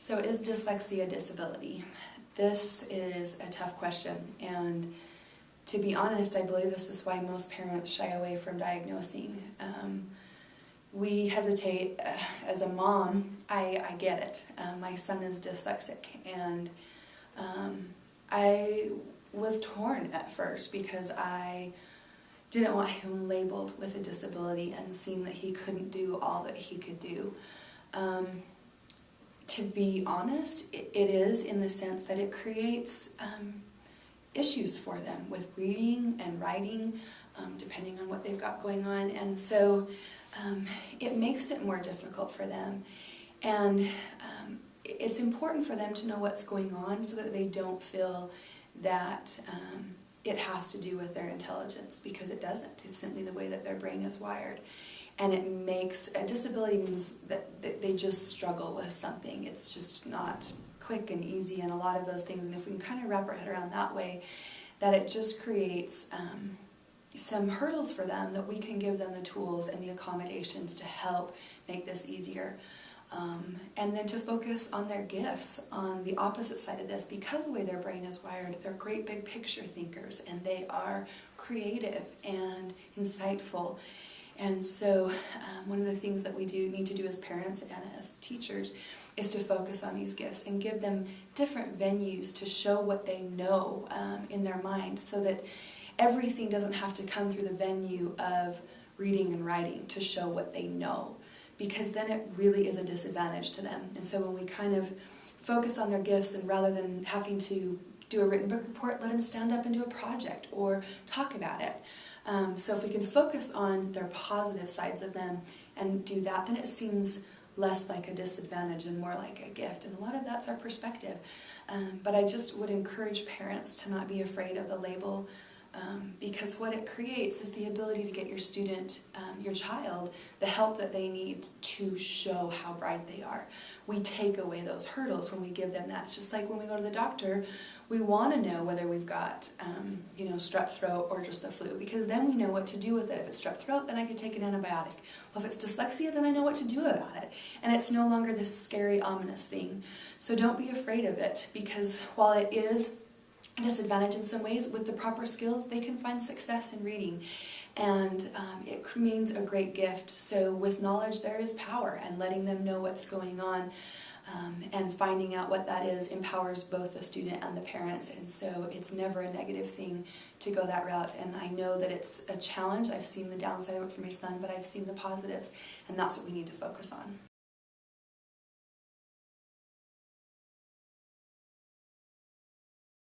So is dyslexia a disability? This is a tough question, and to be honest, I believe this is why most parents shy away from diagnosing. We hesitate. As a mom, I get it. My son is dyslexic, and I was torn at first because I didn't want him labeled with a disability and seeing that he couldn't do all that he could do. To be honest, it is in the sense that it creates issues for them with reading and writing, depending on what they've got going on, and so it makes it more difficult for them. And it's important for them to know what's going on so that they don't feel that it has to do with their intelligence, because it doesn't. It's simply the way that their brain is wired. And it makes, a disability means that they just struggle with something. It's just not quick and easy and a lot of those things. And if we can kind of wrap our head around that way, that it just creates some hurdles for them, that we can give them the tools and the accommodations to help make this easier. And then to focus on their gifts, on the opposite side of this, because the way their brain is wired, they're great big picture thinkers, and they are creative and insightful. And so one of the things that we need to do as parents and as teachers is to focus on these gifts and give them different venues to show what they know in their mind, so that everything doesn't have to come through the venue of reading and writing to show what they know, because then it really is a disadvantage to them. And so when we kind of focus on their gifts, and rather than having to do a written book report, let them stand up and do a project or talk about it. So if we can focus on their positive sides of them and do that, then it seems less like a disadvantage and more like a gift. And a lot of that's our perspective. But I just would encourage parents to not be afraid of the label, because what it creates is the ability to get your student, your child, the help that they need to show how bright they are. We take away those hurdles when we give them that. It's just like when we go to the doctor, we want to know whether we've got strep throat or just the flu, because then we know what to do with it. If it's strep throat, then I can take an antibiotic. Well, if it's dyslexia, then I know what to do about it. And it's no longer this scary, ominous thing. So don't be afraid of it, because while it is a disadvantage in some ways, with the proper skills, they can find success in reading. And it means a great gift. So with knowledge, there is power, and letting them know what's going on and finding out what that is empowers both the student and the parents. And so it's never a negative thing to go that route. And I know that it's a challenge. I've seen the downside of it for my son, but I've seen the positives, and that's what we need to focus on.